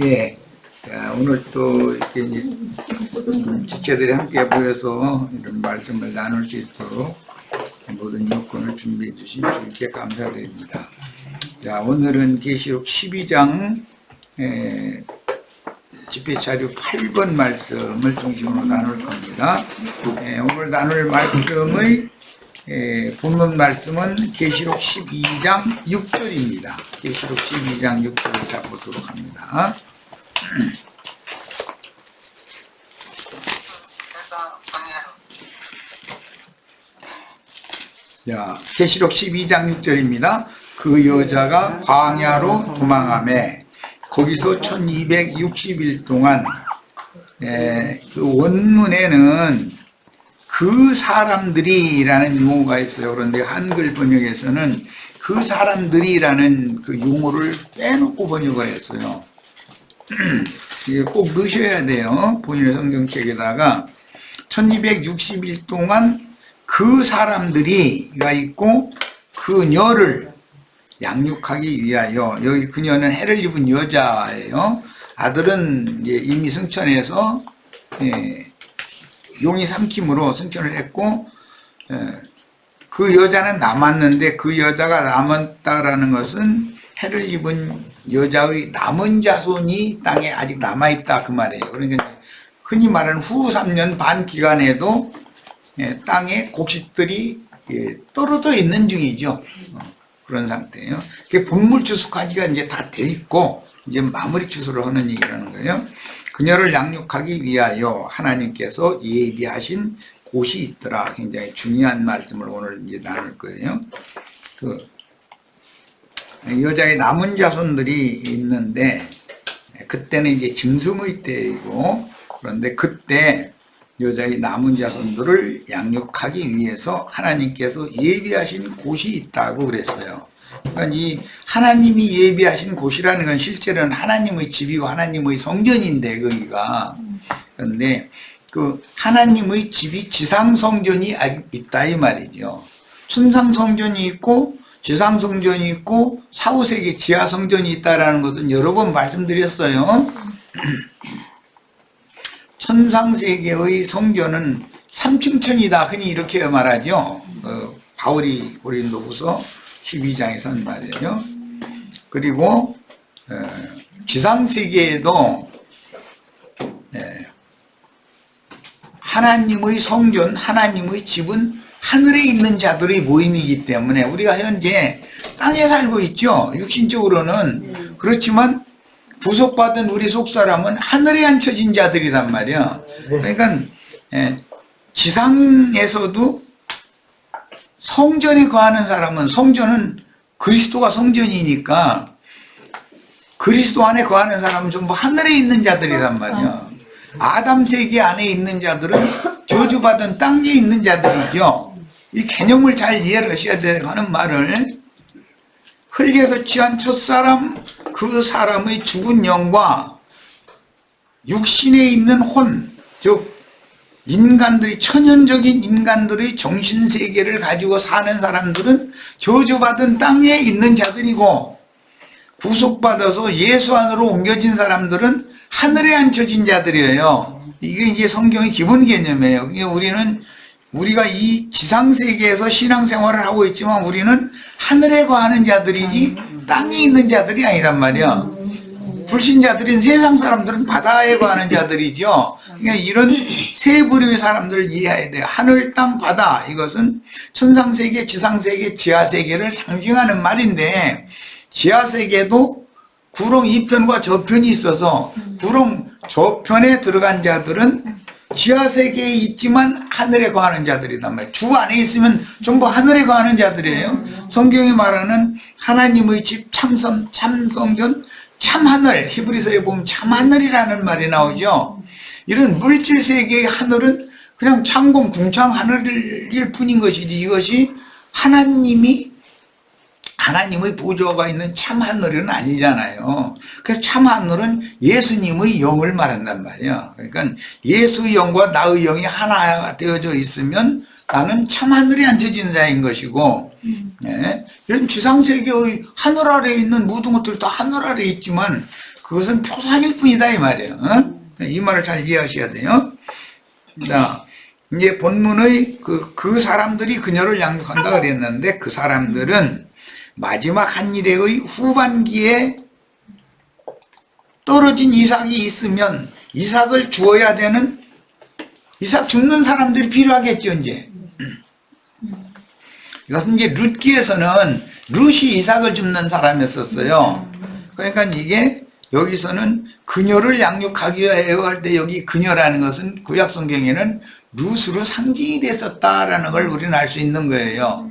예. 자, 오늘 또 이렇게 지체들이 함께 모여서 이런 말씀을 나눌 수 있도록 모든 여건을 준비해 주신 주님께 감사드립니다. 자, 오늘은 계시록 12장 집회자료 8번 말씀을 중심으로 나눌 겁니다. 오늘 나눌 말씀의 본문 말씀은 계시록 12장 6절입니다. 계시록 12장 6절을 보도록 합니다. 자, 계시록 12장 6절입니다. 그 여자가 광야로 도망하매 거기서 1260일 동안 그 원문에는 그 사람들이라는 용어가 있어요. 그런데 한글 번역에서는 그 사람들이라는 그 용어를 빼놓고 번역을 했어요. 이게 꼭 넣으셔야 돼요. 본인의 성경책에다가 1260일 동안 그 사람들이가 있고 그녀를 양육하기 위하여, 여기 그녀는 해를 입은 여자예요. 아들은 이제 이미 승천해서 용이 삼킴으로 승천을 했고, 그 여자는 남았는데 그 여자가 남았다라는 것은 해를 입은 여자의 남은 자손이 땅에 아직 남아있다 그 말이에요. 그러니까 흔히 말하는 후 3년 반 기간에도 땅에 곡식들이 떨어져 있는 중이죠. 그런 상태예요. 본물 추수까지가 이제 다 돼 있고 이제 마무리 추수를 하는 얘기라는 거예요. 그녀를 양육하기 위하여 하나님께서 예비하신 곳이 있더라. 굉장히 중요한 말씀을 오늘 이제 나눌 거예요. 그 여자의 남은 자손들이 있는데 그때는 이제 짐승의 때이고, 그런데 그때 여자의 남은 자손들을 양육하기 위해서 하나님께서 예비하신 곳이 있다고 그랬어요. 그러니까 이 하나님이 예비하신 곳이라는 건 실제로는 하나님의 집이고 하나님의 성전인데 거기가, 그런데 그 하나님의 집이 지상 성전이 있다 이 말이죠. 천상 성전이 있고 지상 성전이 있고 사후세계 지하 성전이 있다라는 것은 여러 번 말씀드렸어요. 천상세계의 성전은 삼층천이다 흔히 이렇게 말하죠. 바울이 고린도후서 12장에서 한 말이에요. 그리고 지상세계에도 하나님의 성전, 하나님의 집은 하늘에 있는 자들의 모임이기 때문에 우리가 현재 땅에 살고 있죠. 육신적으로는. 그렇지만 구속받은 우리 속사람은 하늘에 앉혀진 자들이란 말이야. 그러니까 지상에서도 성전에 거하는 사람은, 성전은 그리스도가 성전이니까 그리스도 안에 거하는 사람은 전부 하늘에 있는 자들이란 말이야. 아담 세계 안에 있는 자들은 저주받은 땅에 있는 자들이죠. 이 개념을 잘 이해를 하셔야 되는 말을, 흙에서 취한 첫사람, 그 사람의 죽은 영과 육신에 있는 혼, 즉 인간들이, 천연적인 인간들의 정신세계를 가지고 사는 사람들은 저주받은 땅에 있는 자들이고, 구속받아서 예수 안으로 옮겨진 사람들은 하늘에 앉혀진 자들이에요. 이게 이제 성경의 기본 개념이에요. 우리가 이 지상세계에서 신앙생활을 하고 있지만 우리는 하늘에 거하는 자들이지 땅에 있는 자들이 아니란 말이야. 불신자들인 세상 사람들은 바다에 거하는 자들이죠. 그러니까 이런 세 부류의 사람들을 이해해야 돼요. 하늘, 땅, 바다. 이것은 천상세계, 지상세계, 지하세계를 상징하는 말인데, 지하세계도 구렁 2편과 저편이 있어서 구렁 저편에 들어간 자들은 지하세계에 있지만 하늘에 거하는 자들이단 말이에요. 주 안에 있으면 전부 하늘에 거하는 자들이에요. 성경이 말하는 하나님의 집, 참성전, 참하늘, 히브리서에 보면 참하늘이라는 말이 나오죠. 이런 물질세계의 하늘은 그냥 창공, 궁창 하늘일 뿐인 것이지, 이것이 하나님의 보좌가 있는 참하늘은 아니잖아요. 그래서 참하늘은 예수님의 영을 말한단 말이야. 그러니까 예수의 영과 나의 영이 하나가 되어져 있으면 나는 참하늘에 앉혀진 자인 것이고, 이런 지상세계의 하늘 아래에 있는 모든 것들이 다 하늘 아래에 있지만 그것은 표상일 뿐이다 이 말이에요. 이 말을 잘 이해하셔야 돼요. 자, 이제 본문의 그 사람들이 그녀를 양육한다 그랬는데 그 사람들은 마지막 한 일의 후반기에 떨어진 이삭이 있으면 이삭을 주어야 되는, 이삭 줍는 사람들이 필요하겠죠 이제. 이것은 이제 룻기에서는 룻이 이삭을 줍는 사람이었었어요. 그러니까 이게 여기서는 그녀를 양육하기 위하여 할 때 여기 그녀라는 것은 구약 성경에는 룻으로 상징이 됐었다라는 걸 우리는 알 수 있는 거예요.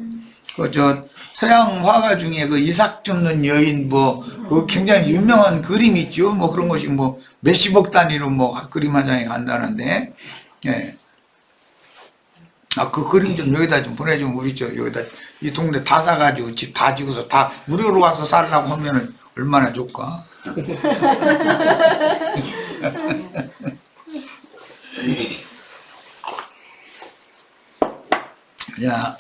서양 화가 중에 그 이삭 줍는 여인 그 굉장히 유명한 그림 있죠. 그런 것이 몇십억 단위로 그림 한 장에 간다는데, 예. 그 그림 좀 여기다 좀 보내주면 우리 여기다 이 동네 다 사가지고 집 다 지고서 다 무료로 와서 살라고 하면은 얼마나 좋을까? 자,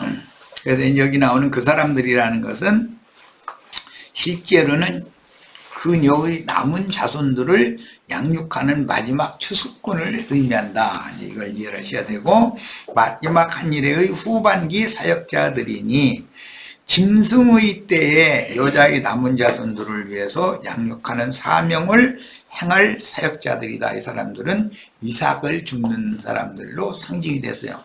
그래서 여기 나오는 그 사람들이라는 것은 실제로는 그녀의 남은 자손들을 양육하는 마지막 추수꾼을 의미한다. 이걸 이해하셔야 되고, 마지막 한 일의 후반기 사역자들이니 짐승의 때에 여자의 남은 자손들을 위해서 양육하는 사명을 행할 사역자들이다. 이 사람들은 이삭을 줍는 사람들로 상징이 됐어요.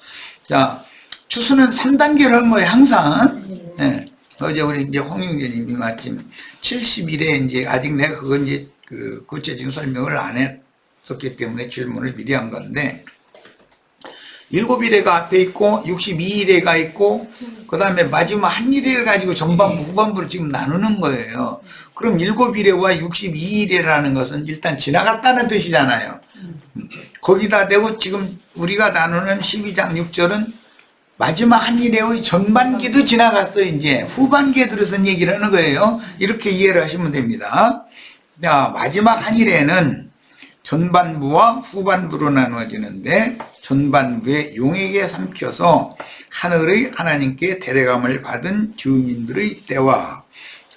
자, 추수는 3단계를 한 거예요, 항상. 예. 어제 우리 이제 홍영재님이 마침 70일에 이제 아직 내가 그건 이제 구체적인 설명을 안 했었기 때문에 질문을 미리 한 건데, 7일에가 앞에 있고 62일에가 있고 그 다음에 마지막 한 일을 가지고 전반부 후반부를 지금 나누는 거예요. 그럼 7일에와 62일이라는 것은 일단 지나갔다는 뜻이잖아요. 거기다 대고 지금 우리가 나누는 12장 6절은 마지막 한 일의 전반기도 지나갔어요. 이제 후반기에 들어선 얘기를 하는 거예요. 이렇게 이해를 하시면 됩니다. 자, 마지막 한 일에는 전반부와 후반부로 나누어지는데, 전반부에 용에게 삼켜서 하늘의 하나님께 데려감을 받은 증인들의 때와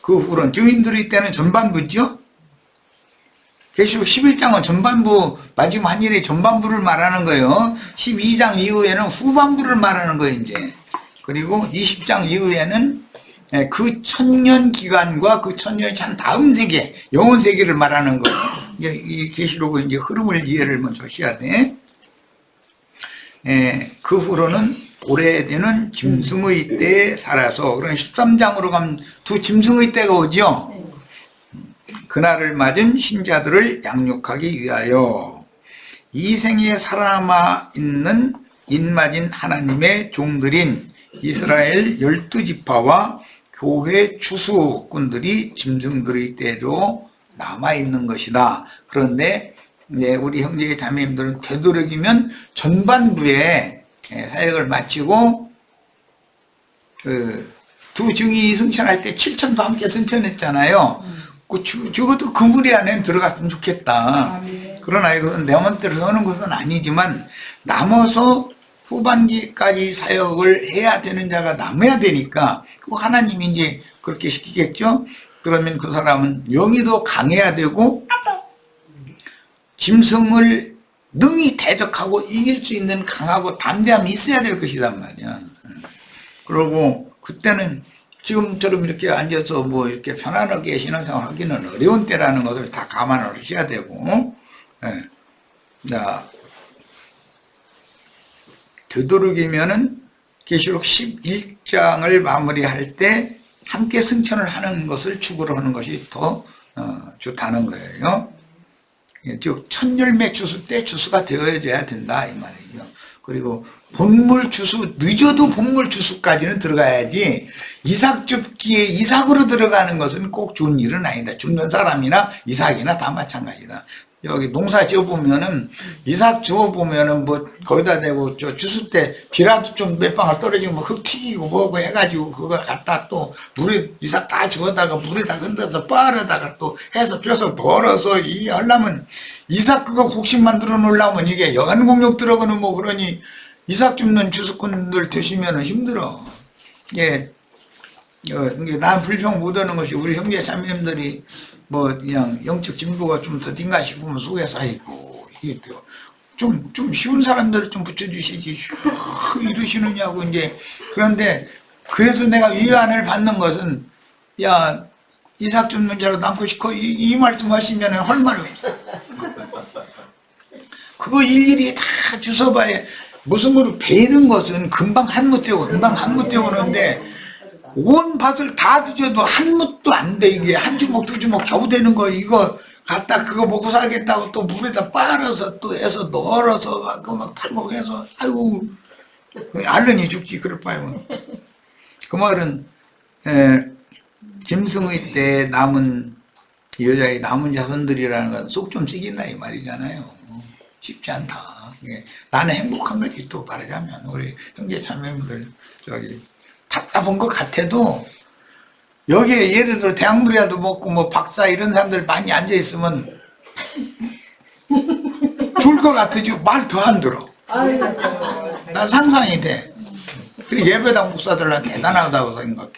그 후로는, 증인들의 때는 전반부죠. 계시록 11장은 전반부, 마지막 한 일의 전반부를 말하는 거예요. 12장 이후에는 후반부를 말하는 거예요, 이제. 그리고 20장 이후에는 그 천년 기간과 그 천년이 찬 다음 세계, 영원 세계를 말하는 거예요. 이제 이 계시록의 이제 흐름을 이해를 먼저 하셔야 돼. 그 후로는 오래되는 짐승의 때에 살아서, 그럼 13장으로 가면 두 짐승의 때가 오죠. 그날을 맞은 신자들을 양육하기 위하여 이 생에 살아남아 있는 인맞은 하나님의 종들인 이스라엘 12지파와 교회 추수꾼들이 짐승들의 때로 남아있는 것이다. 그런데 우리 형제 자매님들은 되도록이면 전반부에 사역을 마치고 두 증인이 승천할 때 7천도 함께 승천했잖아요. 적어도 그 무리 안에 들어갔으면 좋겠다. 그러나 이것은 내 맘대로 하는 것은 아니지만 남아서 후반기까지 사역을 해야 되는 자가 남아야 되니까 하나님이 이제 그렇게 시키겠죠. 그러면 그 사람은 영이 더 강해야 되고 짐승을 능히 대적하고 이길 수 있는 강하고 담대함이 있어야 될 것이란 말이야. 그리고 그때는 지금처럼 이렇게 앉아서 이렇게 편안하게 신앙생활 하기는 어려운 때라는 것을 다 감안을 하셔야 되고, 자, 되도록이면은 계시록 11장을 마무리할 때 함께 승천을 하는 것을 축으로 하는 것이 더 좋다는 거예요. 즉 천열매 추수 때 추수가 되어져야 된다 이 말이죠. 그리고 본물 추수, 늦어도 본물 추수까지는 들어가야지 이삭 줍기에 이삭으로 들어가는 것은 꼭 좋은 일은 아니다. 줍는 사람이나 이삭이나 다 마찬가지다. 여기 농사 지어보면은 이삭 주워보면은 거기다 대고 주스 때 비라도 좀 몇 방울 떨어지면 흙 튀기고 뭐고 해가지고 그거 갖다 또 물에 이삭 다 주워다가 물에다 흔들어서 빠르다가 또 해서 펴서 덜어서 이 하려면 이삭 그거 곡식 만들어 놓으려면 이게 여간 공력 들어가는 그러니 이삭 줍는 주스꾼들 되시면은 힘들어. 예. 난 불평 못하는 것이 우리 형제 자매님들이 뭐 그냥 영적 진보가 좀 더딘가 싶으면 속에 쌓이고 이게 좀 쉬운 사람들을 좀 붙여주시지 이러시느냐고 이제. 그런데 그래서 내가 위안을 받는 것은 야 이삭 줍는 자로 남고 싶고 이 말씀하시면 할 말이 없어. 그거 일일이 다 주워봐야 무슨 거로 베는 것은 금방 한 무 떼고 그러는데 온 밭을 다 뒤져도 한 무도 안 돼. 이게 한 주먹 두 주먹 겨우 되는 거 이거 갖다 그거 먹고 살겠다고 또 물에다 빨아서 또 해서 널어서 막 탈목해서 아이고 알른이 죽지 그럴 바에는. 그 말은 짐승의 때 남은 여자의 남은 자손들이라는 건 속 좀 찌긴다 이 말이잖아요. 쉽지 않다. 나는 행복한 거지. 또 말하자면 우리 형제 자매님들 저기 답답한 것 같아도 여기에 예를 들어 대학물이라도 먹고 뭐 박사 이런 사람들 많이 앉아 있으면 줄 것 같으지 말 더 안 들어. 난 상상이 돼. 예배당 목사들은 대단하다고 생각해.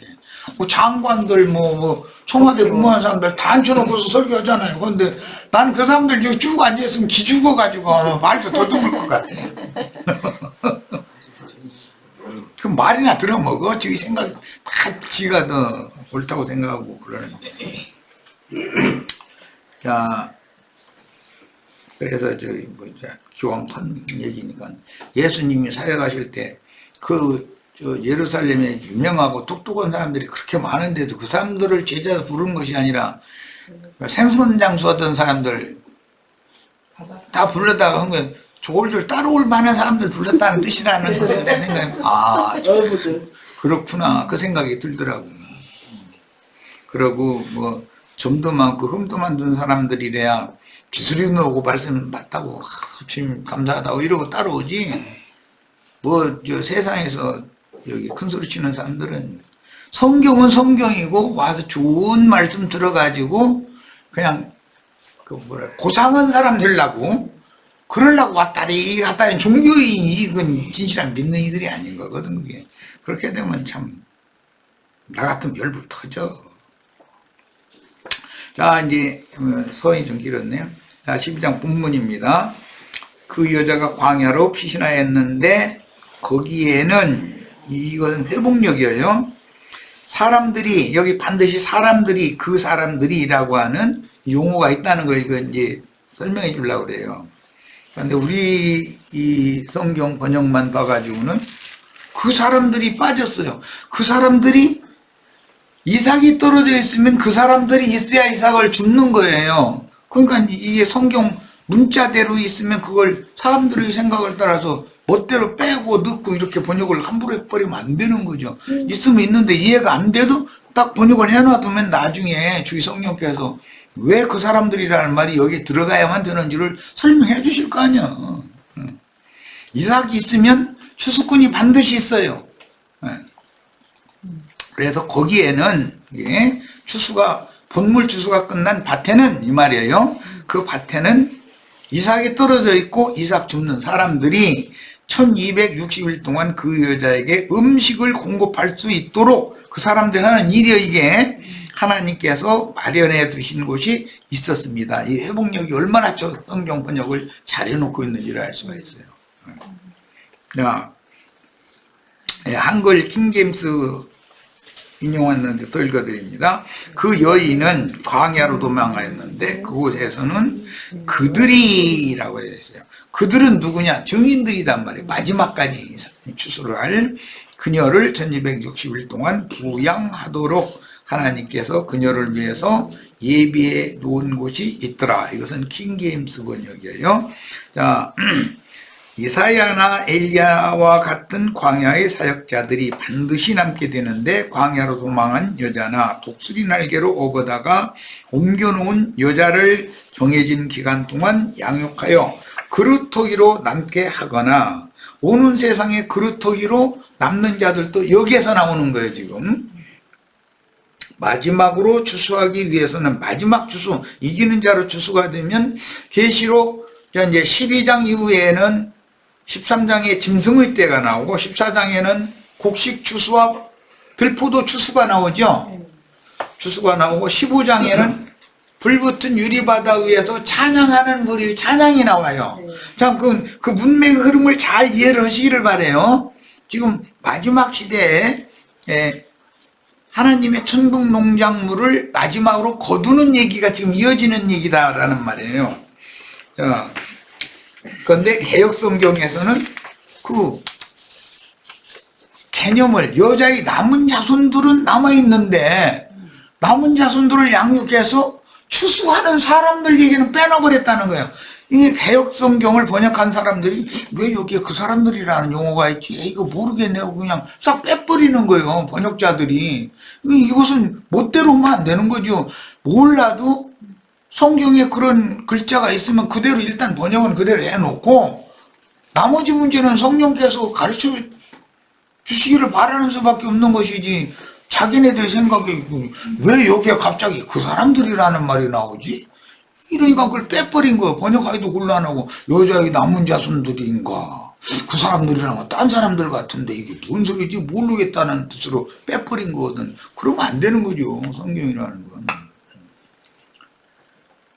뭐 장관들 뭐 청와대 근무하는 사람들 다 앉혀놓고서 설교하잖아요. 그런데 나는 그 사람들 여기 쭉 앉아있으면 기 죽어가지고 말도 더듬을 것 같아. 그 말이나 들어먹어. 저기 생각 다 지가 더 옳다고 생각하고 그러는데. 자, 그래서 저기 기왕 턴 얘기니까 예수님이 사역하실 때 예루살렘에 유명하고 똑똑한 사람들이 그렇게 많은데도 그 사람들을 제자 부르는 것이 아니라 생선 장수하던 사람들 다 불렀다가 한 건 저걸 따라올 만한 사람들 불렀다는 뜻이라는 것에 내 생각에 그렇구나 그 생각이 들더라고요. 그러고 뭐 점도 많고 흠도 많은 사람들이래야 기술이 나오고 말씀 맞다고 참 감사하다고 이러고 따라오지. 뭐 세상에서 여기 큰 소리 치는 사람들은 성경은 성경이고 와서 좋은 말씀 들어가지고 그냥 고상한 사람 되려고 그러려고 왔다리 갔다리 종교인이 이건 진실한 믿는 이들이 아닌 거거든. 그게 그렇게 되면 참 나 같으면 열불 터져. 자 이제 서인이 좀 길었네요. 자 12장 본문입니다. 그 여자가 광야로 피신하였는데 거기에는 이건 회복력이에요. 사람들이 여기 반드시 사람들이 그 사람들이라고 하는 용어가 있다는 걸 이거 이제 설명해 주려고 그래요. 그런데 우리 이 성경 번역만 봐가지고는 그 사람들이 빠졌어요. 그 사람들이 이삭이 떨어져 있으면 그 사람들이 있어야 이삭을 줍는 거예요. 그러니까 이게 성경 문자대로 있으면 그걸 사람들의 생각을 따라서 멋대로 빼고 넣고 이렇게 번역을 함부로 해버리면 안 되는 거죠. 있으면 있는데 이해가 안 돼도 딱 번역을 해놔두면 나중에 주의 성령께서 왜 그 사람들이라는 말이 여기에 들어가야만 되는지를 설명해 주실 거 아니야. 이삭이 있으면 추수꾼이 반드시 있어요. 그래서 거기에는 본물 추수가 끝난 밭에는 이 말이에요. 그 밭에는 이삭이 떨어져 있고 이삭 줍는 사람들이 1260일 동안 그 여자에게 음식을 공급할 수 있도록 그 사람들 하는 일이요 이게 하나님께서 마련해 두신 곳이 있었습니다. 이 회복력이 얼마나 저 성경 번역을 잘 해놓고 있는지를 알 수가 있어요. 한글 킹제임스 인용했는데 더 읽어드립니다. 그 여인은 광야로 도망하였는데 그곳에서는 그들이라고 했어요. 그들은 누구냐? 증인들이란 말이에요. 마지막까지 추수를 할 그녀를 1260일 동안 부양하도록 하나님께서 그녀를 위해서 예비해 놓은 곳이 있더라. 이것은 킹제임스 번역이에요. 자, 이사야나 엘리야와 같은 광야의 사역자들이 반드시 남게 되는데 광야로 도망한 여자나 독수리 날개로 업어다가 옮겨놓은 여자를 정해진 기간 동안 양육하여 그루터기로 남게 하거나 오는 세상에 그루터기로 남는 자들도 여기에서 나오는 거예요. 지금 마지막으로 추수하기 위해서는 마지막 추수 이기는 자로 추수가 되면 계시록 이제 12장 이후에는 13장에 짐승의 때가 나오고 14장에는 곡식 추수와 들포도 추수가 나오죠. 추수가 나오고 15장에는 불붙은 유리바다 위에서 찬양하는 우리 찬양이 나와요. 참 그 문맥의 흐름을 잘 이해를 하시기를 바라요. 지금 마지막 시대에 하나님의 천국 농작물을 마지막으로 거두는 얘기가 지금 이어지는 얘기다라는 말이에요. 그런데 개역성경에서는 그 개념을 여자의 남은 자손들은 남아있는데 남은 자손들을 양육해서 추수하는 사람들 얘기는 빼놔버렸다는 거예요. 이게 개역성경을 번역한 사람들이 왜 여기에 그 사람들이라는 용어가 있지? 이거 모르겠네요. 그냥 싹 빼버리는 거예요. 번역자들이. 이것은 멋대로 하면 안 되는 거죠. 몰라도 성경에 그런 글자가 있으면 그대로 일단 번역은 그대로 해놓고 나머지 문제는 성령께서 가르쳐 주시기를 바라는 수밖에 없는 것이지 자기네들 생각에 왜 여기에 갑자기 그 사람들이라는 말이 나오지? 이러니까 그걸 빼버린 거예요. 번역하기도 곤란하고 여자의 남은 자손들인가 그 사람들이랑 딴 사람들 같은데 이게 뭔 소리지 모르겠다는 뜻으로 빼버린 거거든. 그러면 안 되는 거죠. 성경이라는 건.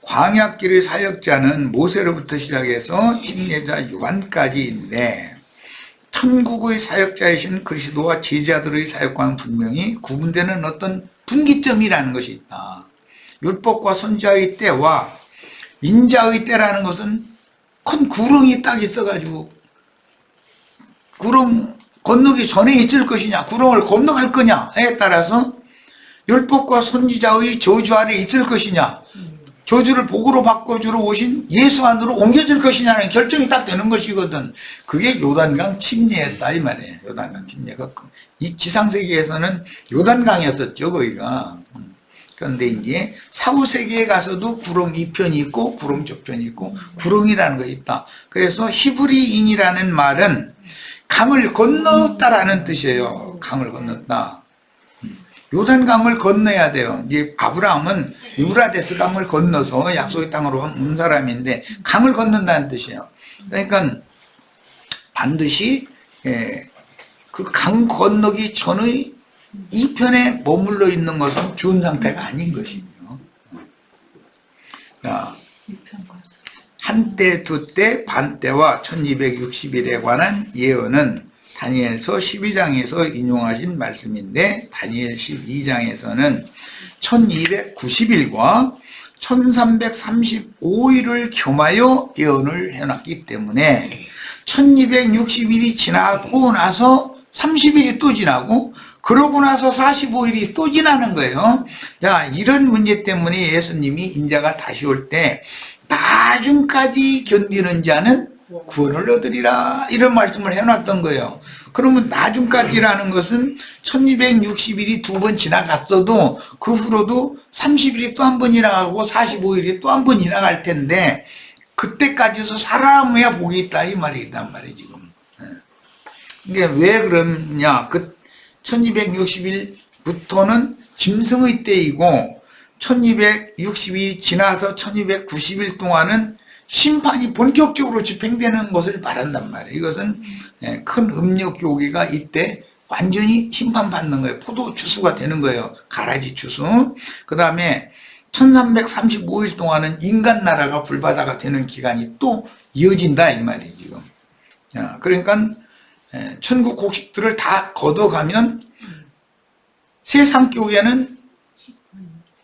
광야길의 사역자는 모세로부터 시작해서 침례자 요한까지인데 천국의 사역자이신 그리스도와 제자들의 사역과는 분명히 구분되는 어떤 분기점이라는 것이 있다. 율법과 선지자의 때와 인자의 때라는 것은 큰 구렁이 딱 있어가지고 구렁 건너기 전에 있을 것이냐 구렁을 건너갈 거냐에 따라서 율법과 선지자의 저주 아래 있을 것이냐 저주를 복으로 바꿔주러 오신 예수 안으로 옮겨질 것이냐는 결정이 딱 되는 것이거든. 그게 요단강 침례였다 이 말이에요. 요단강 침례가 이 지상세계에서는 요단강이었었죠 거기가. 그런데 이제 사후세계에 가서도 구렁 2편이 있고 구렁 저편이 있고 구렁이라는 것이 있다. 그래서 히브리인이라는 말은 강을 건넜다라는 뜻이에요. 강을 건넜다. 요단강을 건너야 돼요. 이제 아브라함은 유브라데스 강을 건너서 약속의 땅으로 온 사람인데 강을 건넌다는 뜻이에요. 그러니까 반드시 그 강 건너기 전의 이 편에 머물러 있는 것은 준 상태가 아닌 것이죠. 한때, 두때, 반때와 1260일에 관한 예언은 다니엘서 12장에서 인용하신 말씀인데 다니엘 12장에서는 1290일과 1335일을 겸하여 예언을 해놨기 때문에 1260일이 지나고 나서 30일이 또 지나고 그러고 나서 45일이 또 지나는 거예요. 자, 이런 문제 때문에 예수님이 인자가 다시 올 때 나중까지 견디는 자는 구원을 얻으리라 이런 말씀을 해놨던 거예요. 그러면 나중까지라는 것은 1260일이 두 번 지나갔어도 그 후로도 30일이 또 한 번 지나가고 45일이 또 한 번 지나갈 텐데 그때까지도 살아남아야 복이 있다 이 말이 있단 말이에요 지금. 이게 왜 그러냐, 그 1260일부터는 짐승의 때이고 1260일이 지나서 1290일 동안은 심판이 본격적으로 집행되는 것을 말한단 말이에요. 이것은 큰 음력 교기가 이때 완전히 심판받는 거예요. 포도 추수가 되는 거예요. 가라지 추수. 그 다음에 1335일 동안은 인간 나라가 불바다가 되는 기간이 또 이어진다 이 말이에요 지금. 그러니까 천국 곡식들을 다 걷어가면 세상 교회는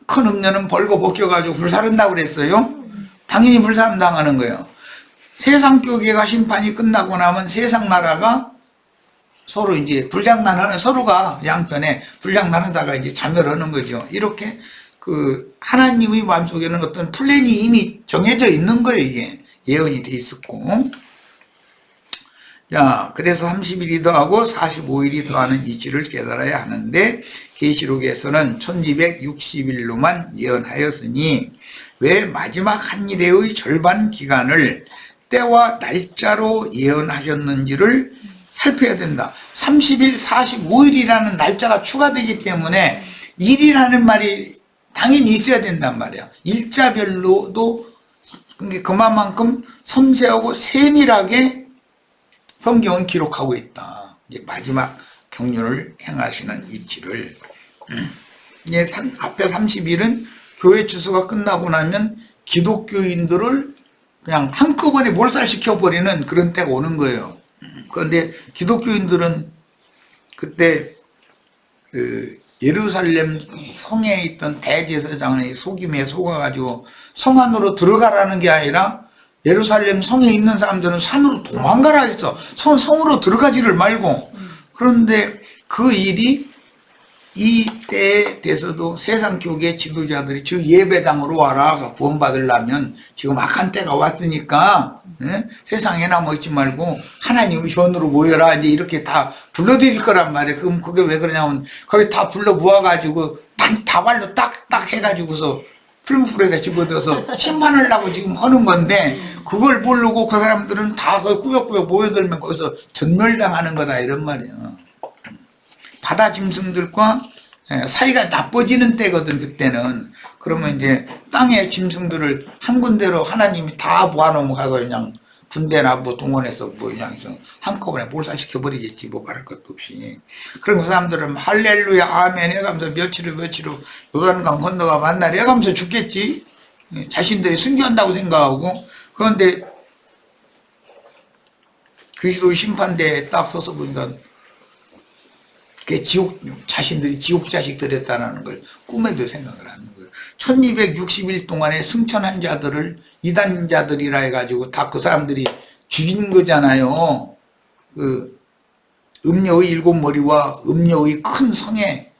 큰 음료는 벌거 벗겨가지고 불사른다고 그랬어요. 당연히 불사름 당하는 거예요. 세상 교계가 심판이 끝나고 나면 세상 나라가 서로 이제 불장난하는, 서로가 양편에 불장난하다가 이제 자멸하는 거죠. 이렇게 그 하나님의 마음속에는 어떤 플랜이 이미 정해져 있는 거예요. 이게 예언이 돼 있었고. 자, 그래서 30일이 더하고 45일이 더하는 이치를 깨달아야 하는데 계시록에서는 1260일로만 예언하였으니 왜 마지막 한 일의 절반 기간을 때와 날짜로 예언하셨는지를 살펴야 된다. 30일, 45일이라는 날짜가 추가되기 때문에 일이라는 말이 당연히 있어야 된단 말이야. 일자별로도 그만큼 섬세하고 세밀하게 성경은 기록하고 있다. 이제 마지막 경륜을 행하시는 이치를. 이제 앞에 30일은 교회 추수가 끝나고 나면 기독교인들을 그냥 한꺼번에 몰살시켜버리는 그런 때가 오는 거예요. 그런데 기독교인들은 그때 그 예루살렘 성에 있던 대제사장의 속임에 속아가지고 성 안으로 들어가라는 게 아니라 예루살렘 성에 있는 사람들은 산으로 도망가라 했어. 성으로 들어가지를 말고. 그런데 그 일이 이때에 돼서도 세상 교계 지도자들이 저 예배당으로 와라 구원받으려면 지금 악한 때가 왔으니까 세상에 남아 있지 말고 하나님의 전으로 모여라 이제 이렇게 다 불러드릴 거란 말이에요. 그럼 그게 왜 그러냐면 거기 다 불러 모아가지고 다발로 딱딱 해가지고서 풀무풀에다 집어넣어서 심판하려고 지금 하는 건데 그걸 모르고 그 사람들은 다 그 꾸역꾸역 모여들면 거기서 전멸당하는 거다 이런 말이에요. 바다 짐승들과 사이가 나빠지는 때거든 그때는. 그러면 이제 땅의 짐승들을 한 군데로 하나님이 다 모아놓으면 가서 그냥 군대나 뭐 동원해서 뭐 그냥 해서 한꺼번에 몰살시켜버리겠지 뭐 말할 것도 없이. 그럼 그 사람들은 할렐루야 아멘 해가면서 며칠 후 요단강 건너가 만나려 해가면서 죽겠지. 자신들이 순교한다고 생각하고. 그런데 그리스도의 심판대에 딱 서서 보니까 그게 자신들이 지옥 자식들이었다는 걸 꿈에도 생각을 하는 거예요. 1260일 동안에 승천한 자들을 이단자들이라 해가지고 다 그 사람들이 죽인 거잖아요. 그 음녀의 7머리와 음녀의 큰 성에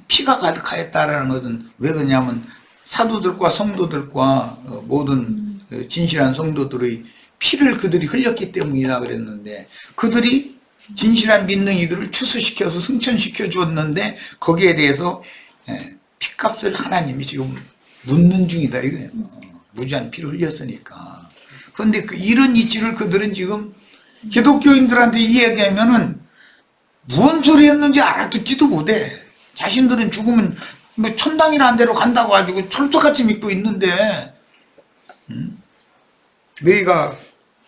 피가 가득하였다라는 것은 왜 그러냐면 사도들과 성도들과 모든 진실한 성도들의 피를 그들이 흘렸기 때문이다 그랬는데 그들이 진실한 믿는 이들을 추수시켜서 승천시켜 줬는데 거기에 대해서 피값을 하나님이 지금 묻는 중이다 이거예요. 무지한 피를 흘렸으니까. 그런데 이런 이치를 그들은 지금 기독교인들한테 이야기하면은 무슨 소리 했는지 알아듣지도 못해. 자신들은 죽으면 뭐 천당이라는 데로 간다고 가지고 철석같이 믿고 있는데 너희가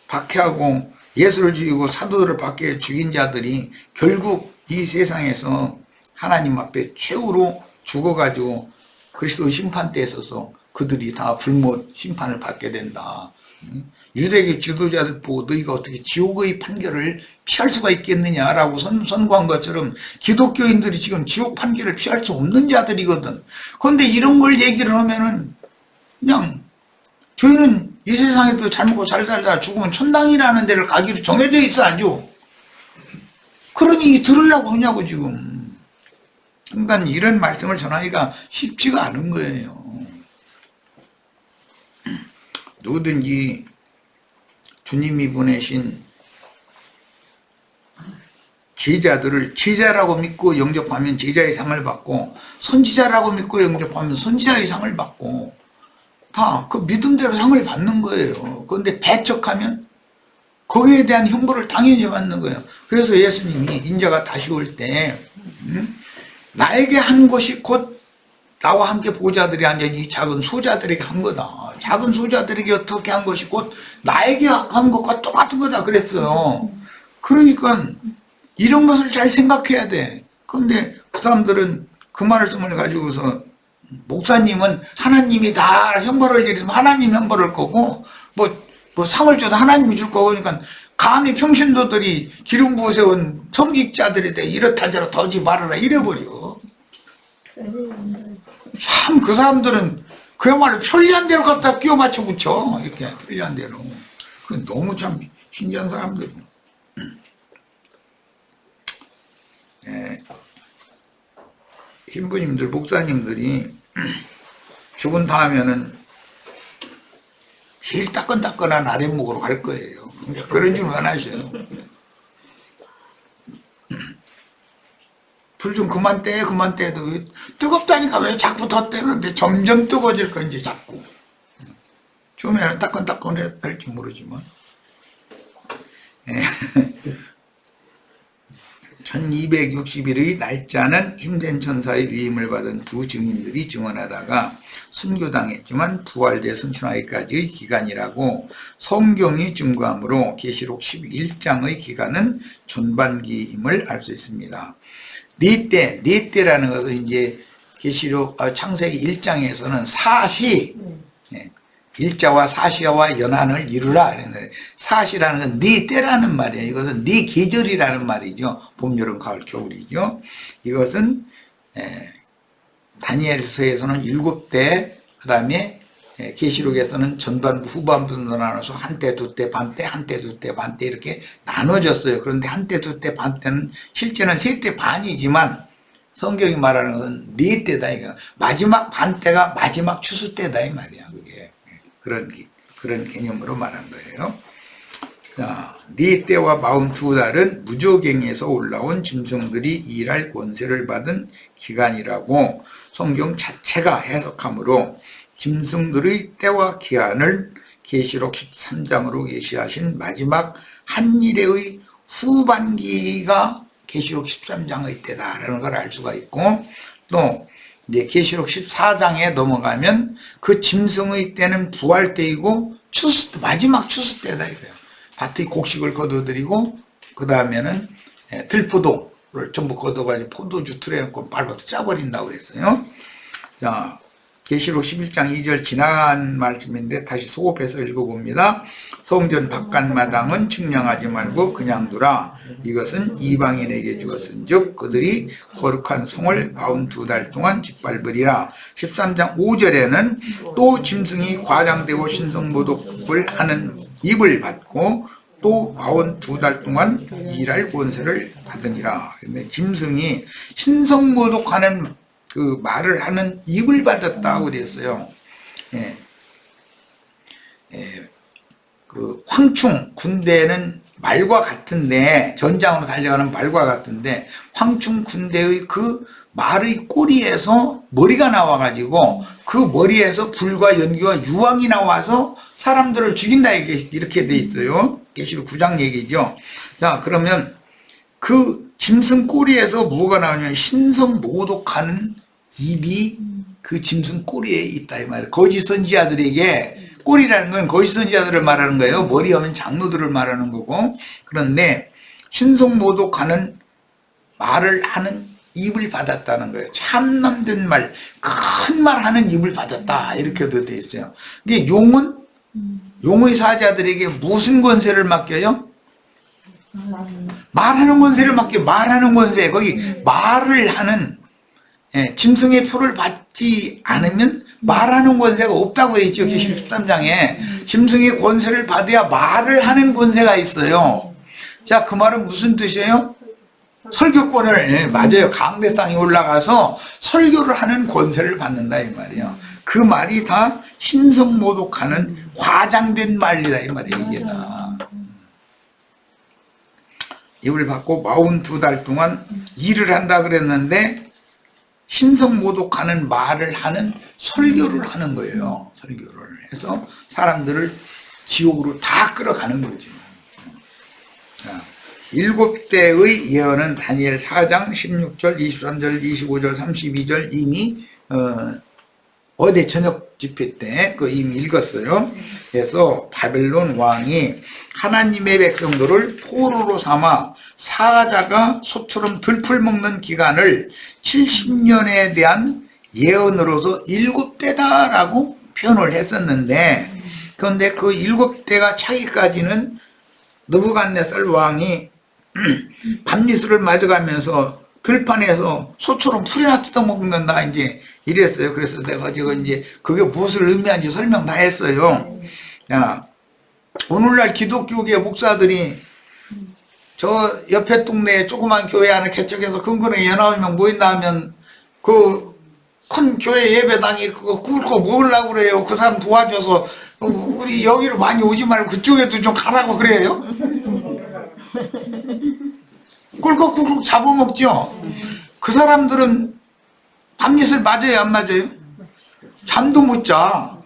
박해하고 예수를 죽이고 사도들을 밖에 죽인 자들이 결국 이 세상에서 하나님 앞에 최후로 죽어가지고 그리스도의 심판대에 서서 그들이 다 불못 심판을 받게 된다. 유대교 지도자들 보고 너희가 어떻게 지옥의 판결을 피할 수가 있겠느냐라고 선고한 것처럼 기독교인들이 지금 지옥 판결을 피할 수 없는 자들이거든. 그런데 이런 걸 얘기를 하면은 그냥 저희는 이 세상에도 잘 먹고 잘 살다 죽으면 천당이라는 데를 가기로 정해져 있어 아주. 그러니 들으려고 하냐고 지금. 그러니까 이런 말씀을 전하기가 쉽지가 않은 거예요. 누구든지 주님이 보내신 제자들을 제자라고 믿고 영접하면 제자의 상을 받고 선지자라고 믿고 영접하면 선지자의 상을 받고 다 그 믿음대로 상을 받는 거예요. 그런데 배척하면 거기에 대한 형벌을 당연히 받는 거예요. 그래서 예수님이 인자가 다시 올 때 나에게 한 것이 곧 나와 함께 보좌들이 앉아있는 작은 소자들에게 한 거다. 작은 소자들에게 어떻게 한 것이 곧 나에게 한 것과 똑같은 거다 그랬어요. 그러니까 이런 것을 잘 생각해야 돼. 그런데 그 사람들은 그 말씀을 가지고서 목사님은 하나님이 다 형벌을 내리면 하나님 형벌을 거고 뭐 상을 줘도 하나님이 줄 거고 그러니까 감히 평신도들이 기름 부어세운 성직자들에 대해 이렇다 저렇다 하지 말아라 이래버려. 참 그 사람들은 그야말로 편리한 대로 갖다 끼워 맞춰 붙여. 이렇게 편리한 대로. 그 너무 참 신기한 사람들이야. 신부님들, 목사님들이 죽은 다음에는 제일 따끈따끈한 아랫목으로 갈 거예요. 그런 줄만 아셔요. 불 좀 그만 떼도 뜨겁다니까 왜 자꾸 더 떼는데 점점 뜨거워질 건지 자꾸. 처음에는 따끈따끈할지 모르지만. 1260일의 날짜는 힘센 천사의 위임을 받은 두 증인들이 증언하다가 순교당했지만 부활돼 승천하기까지의 기간이라고 성경이 증거하므로 계시록 11장의 기간은 전반기임을 알 수 있습니다. 네 때라는 것은 이제 계시록 창세기 1장에서는 사시, 일자와 사시와 연한을 이루라 그랬는데, 사시라는 건 네 때라는 말이에요. 이것은 네 계절이라는 말이죠. 봄, 여름, 가을, 겨울이죠. 이것은 다니엘서에서는 7대, 그 다음에 계시록에서는 전반부, 후반부로 나눠서 한때, 두때, 반때, 한때, 두때, 반때 이렇게 나눠졌어요. 그런데 한때, 두때, 반때는 실제는 3때 반이지만 성경이 말하는 건 4때다 이거. 마지막 반때가 마지막 추수 때다 이 말이야. 그게 그런 개념으로 말한 거예요. 자, 4때와 42달은 무저갱에서 올라온 짐승들이 일할 권세를 받은 기간이라고 성경 자체가 해석하므로 짐승들의 때와 기한을 계시록 13장으로 계시하신 마지막 한일의 후반기가 계시록 13장의 때다라는 걸 알 수가 있고, 또 이제 계시록 14장에 넘어가면 그 짐승의 때는 부활 때이고 마지막 추수 때다 이거예요. 밭의 곡식을 거둬들이고 그 다음에는 들포도를 전부 걷어가지고 포도주 틀에 놓고 밟아서 짜버린다고 그랬어요. 자, 계시록 11장 2절 지난 말씀인데 다시 소급해서 읽어봅니다. 성전 바깥마당은 측량하지 말고 그냥 두라. 이것은 이방인에게 주었은즉 그들이 거룩한 성을 42달 동안 짓밟으리라. 13장 5절에는 또 짐승이 과장되고 신성모독을 하는 입을 받고 또 42달 동안 일할 권세를 받으니라. 근데 짐승이 신성모독하는 그 말을 하는 입을 받았다고 그랬어요. 그 황충 군대는 말과 같은데, 전장으로 달려가는 말과 같은데, 황충 군대의 그 말의 꼬리에서 머리가 나와가지고 그 머리에서 불과 연기와 유황이 나와서 사람들을 죽인다 이렇게 돼 있어요. 계시록 9장 얘기죠. 자, 그러면 그 짐승 꼬리에서 뭐가 나오냐면 신성 모독하는 입이 그 짐승 꼬리에 있다 이 말이에요. 거짓 선지자들에게, 꼬리라는 건 거짓 선지자들을 말하는 거예요. 머리 하면 장로들을 말하는 거고, 그런데 신성 모독하는 말을 하는 입을 받았다는 거예요. 참남된 말, 큰 말 하는 입을 받았다 이렇게도 돼 있어요. 근데 용은 용의 사자들에게 무슨 권세를 맡겨요? 말하는 권세를 맡겨. 말하는 권세. 거기 말을 하는, 짐승의 표를 받지 않으면 말하는 권세가 없다고 되어 있죠. 계시록 13장에 짐승의 권세를 받아야 말을 하는 권세가 있어요. 자, 그 말은 무슨 뜻이에요? 설교권을, 맞아요. 강대상에 올라가서 설교를 하는 권세를 받는다 이 말이에요. 그 말이 다 신성모독하는 과장된 말이다 이 말이에요. 이게 다 입을 받고 42달 동안 일을 한다 그랬는데 신성모독하는 말을 하는 설교를 하는 거예요. 설교를 해서 사람들을 지옥으로 다 끌어가는 거죠. 자, 7대의 예언은 다니엘 4장 16절, 23절, 25절, 32절 이미 어제 저녁 집회 때 그 이미 읽었어요. 그래서 바벨론 왕이 하나님의 백성들을 포로로 삼아 사자가 소처럼 들풀 먹는 기간을 70년에 대한 예언으로서 7대다라고 표현을 했었는데, 그런데 그 7대가 차기까지는 느부갓네살 왕이 밤미스를 맞아가면서 들판에서 소처럼 풀이나 뜯어먹는다 이제 이랬어요. 그래서 내가 지금 이제 그게 무엇을 의미하는지 설명 다 했어요. 야, 오늘날 기독교계 목사들이 저 옆에 동네에 조그만 교회 하나 개척해서 근근에 9명 모인다 하면 그 큰 교회 예배당이 그거 꿇고 먹으려고 그래요. 그 사람 도와줘서 우리 여기로 많이 오지 말고 그쪽에도 좀 가라고 그래요. 꿀꺽꿀꺽 잡아먹죠. 그 사람들은 밤낮을 맞아요 안 맞아요? 잠도 못 자.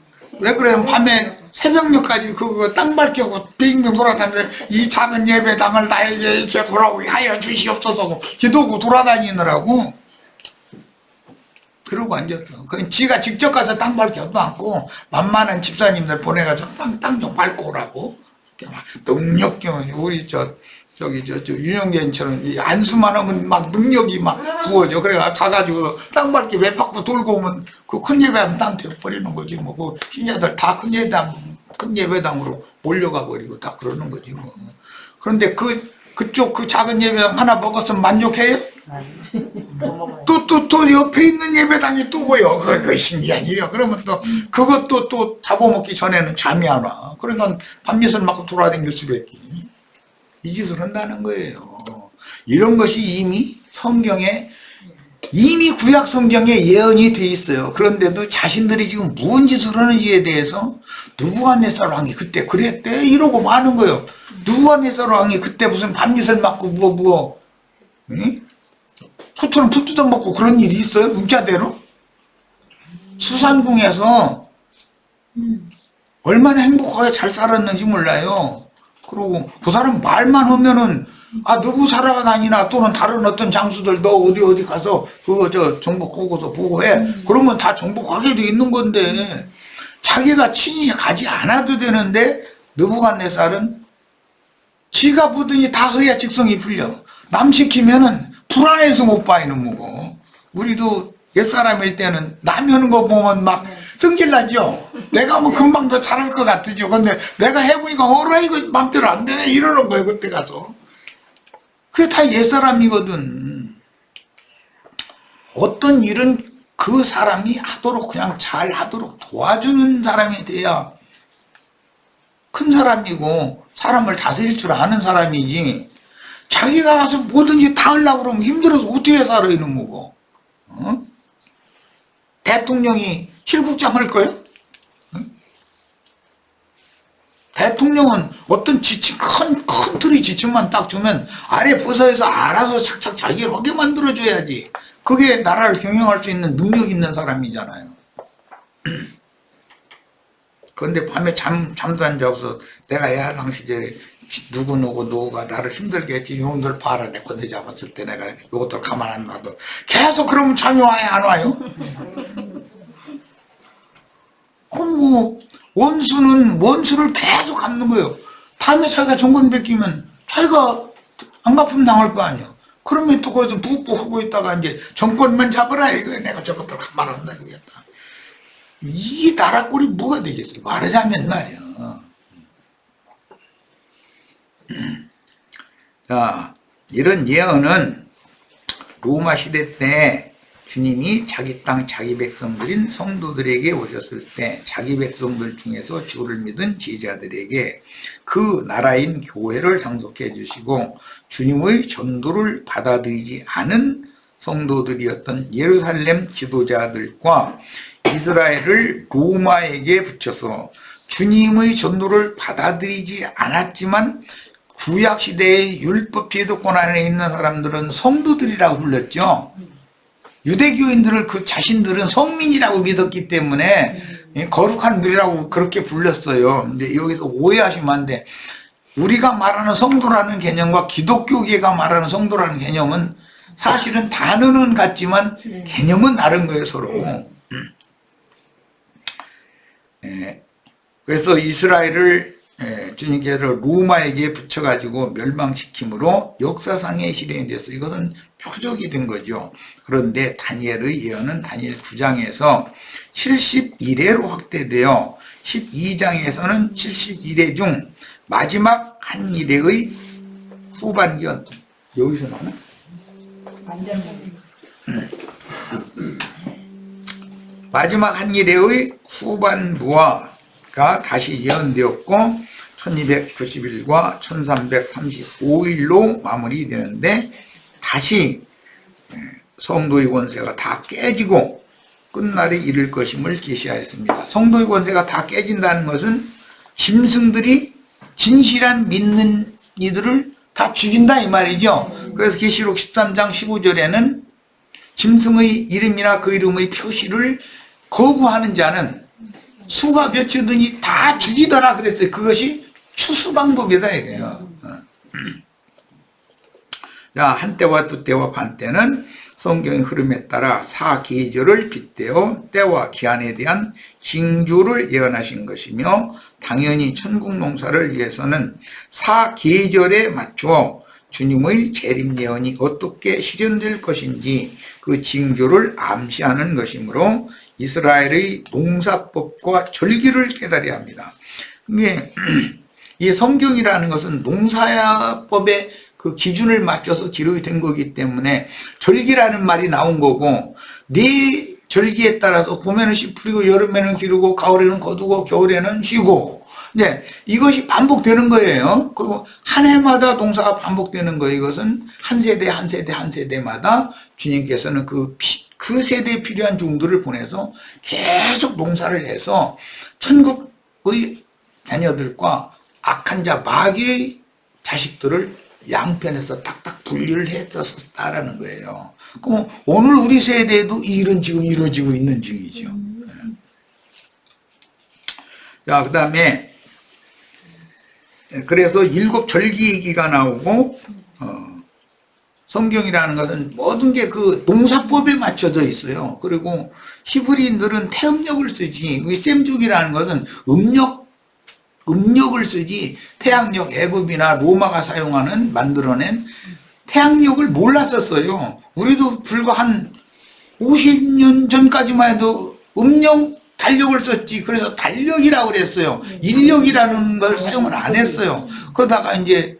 왜 그래요? 밤에 새벽녘까지 그거 땅 밟히고 빙빙 돌아다니는데 이 작은 예배당을 나에게 이렇게 돌아오게 하여 주시옵소서 기도하고 돌아다니느라고 그러고 앉았어. 그 지가 직접 가서 땅 밟혀도 않고 만만한 집사님들 보내가지고 땅 좀 밟고 오라고 이렇게 막 능력경 우리 저기 윤영재처럼 안수만 하면 막 능력이 막 부어져. 그래 가가지고 땅 밟기 몇 바퀴 돌고 오면 그 큰 예배당 땅 되어버리는 거지 뭐. 그 신자들 다 큰 예배당으로 몰려가 버리고 다 그러는 거지 뭐. 그런데 그쪽 그 작은 예배당 하나 먹었으면 만족해요? 또 옆에 있는 예배당이 또 보여. 그 신기한 일이야. 그러면 또 그것도 또 잡아먹기 전에는 잠이 안 와. 그러니까 밤낮을 맞고 돌아다닐 수밖에. 이 짓을 한다는 거예요. 이런 것이 이미 성경에 이미 구약 성경에 예언이 돼 있어요. 그런데도 자신들이 지금 무슨 짓을 하는지에 대해서 느부갓네살 왕이 그때 그랬대 이러고 마는 거예요. 느부갓네살 왕이 그때 무슨 밤낮을 맞고 응? 소처럼 풀 뜯어먹고 그런 일이 있어요? 문자대로? 수산궁에서 얼마나 행복하게 잘 살았는지 몰라요. 그리고 그 사람 말만 하면은 누구 살아다니나 또는 다른 어떤 장수들 너 어디 가서 그거 정복 보고서 보고해. 그러면 다 정복하게 돼 있는 건데 자기가 친히 가지 않아도 되는데 느부갓네살은 지가 보더니 다 해야 직성이 풀려. 남 시키면은 불안해서 못 봐 이놈 뭐고. 우리도 옛사람일 때는 남이 하는 거 보면 막 성질나죠. 내가 뭐 금방 더 잘할 것 같으죠. 근데 내가 해보니까 어라 이거 맘대로 안 되네 이러는 거예요. 그때 가서. 그게 다 옛사람이거든. 어떤 일은 그 사람이 하도록 그냥 잘 하도록 도와주는 사람이 돼야 큰 사람이고 사람을 다스릴 줄 아는 사람이지. 자기가 가서 뭐든지 다 하려고 그러면 힘들어서 어떻게 살아 이놈 뭐고. 어? 대통령이 실국장 할 거예요? 응? 대통령은 어떤 지침, 큰 틀의 지침만 딱 주면 아래 부서에서 알아서 착착 자기를 하게 만들어줘야지. 그게 나라를 경영할 수 있는 능력 있는 사람이잖아요. 그런데 밤에 잠도 안 자고서 내가 야당 시절에 누구가 나를 힘들게 했지. 이놈들 봐라. 내 건데 잡았을 때 내가 이것들 가만 안 놔도 계속 그러면 잠이 와요? 안 와요? 뭐 원수를 계속 갚는 거예요. 다음에 자기가 정권 뺏기면 자기가 안 갚으면 당할 거 아니야. 그러면 또 거기서 푹푹 하고 있다가 이제 정권만 잡아라 이거 내가 저것들 가만 안 놔두겠다. 이 나라 꼴이 뭐가 되겠어요? 말하자면 말이야. 자, 이런 예언은 로마 시대 때 주님이 자기 땅 자기 백성들인 성도들에게 오셨을 때 자기 백성들 중에서 주를 믿은 제자들에게 그 나라인 교회를 상속해 주시고 주님의 전도를 받아들이지 않은 성도들이었던 예루살렘 지도자들과 이스라엘을 로마에게 붙여서 주님의 전도를 받아들이지 않았지만 구약시대의 율법 제도권 안에 있는 사람들은 성도들이라고 불렀죠. 유대교인들을 그 자신들은 성민이라고 믿었기 때문에 거룩한 물이라고 그렇게 불렀어요. 근데 여기서 오해하시면 안 돼. 우리가 말하는 성도라는 개념과 기독교계가 말하는 성도라는 개념은 사실은 단어는 같지만 개념은 다른 거예요, 서로. 그래서 이스라엘을 주님께서 로마에게 붙여가지고 멸망시킴으로 역사상의 실현이 됐어요. 이것은 표적이 된 거죠. 그런데 다니엘의 예언은 다니엘 9장에서 71회로 확대되어 12장에서는 71회 중 마지막 한 일회의 후반기였. 여기서 나나? 마지막 한 일회의 후반부가 다시 예언되었고 1291과 1335일로 마무리되는데 다시 성도의 권세가 다 깨지고 끝날에 이를 것임을 계시하였습니다. 성도의 권세가 다 깨진다는 것은 짐승들이 진실한 믿는 이들을 다 죽인다 이 말이죠. 그래서 계시록 13장 15절에는 짐승의 이름이나 그 이름의 표시를 거부하는 자는 수가 몇이더니 다 죽이더라 그랬어요. 그것이 추수방법이다 이게요. 자, 한때와 두때와 반때는 성경의 흐름에 따라 사계절을 빗대어 때와 기한에 대한 징조를 예언하신 것이며, 당연히 천국 농사를 위해서는 사계절에 맞추어 주님의 재림 예언이 어떻게 실현될 것인지 그 징조를 암시하는 것이므로 이스라엘의 농사법과 절기를 깨달아야 합니다. 이게 이 성경이라는 것은 농사법의 그 기준을 맞춰서 기록이 된 거기 때문에 절기라는 말이 나온 거고, 네 절기에 따라서 봄에는 씨 뿌리고 여름에는 기르고 가을에는 거두고 겨울에는 쉬고, 이제 이것이 반복되는 거예요. 그리고 한 해마다 동사가 반복되는 거예요. 이것은 한 세대 한 세대 한 세대마다 주님께서는 그 세대에 필요한 종들을 보내서 계속 농사를 해서 천국의 자녀들과 악한 자 마귀의 자식들을 양편에서 딱딱 분리를 했었다라는 거예요. 그럼 오늘 우리 세대에도 이 일은 지금 이루어지고 있는 중이죠. 자, 그 다음에 그래서 7 절기기가 나오고, 성경이라는 것은 모든 게 그 농사법에 맞춰져 있어요. 그리고 히브리인들은 태음력을 쓰지, 셈족이라는 것은 음력을 쓰지, 태양력, 애굽이나 로마가 만들어낸 태양력을 몰랐었어요. 우리도 불과 한 50년 전까지만 해도 달력을 썼지. 그래서 달력이라고 그랬어요. 인력이라는 걸 사용을 안 했어요. 그러다가 이제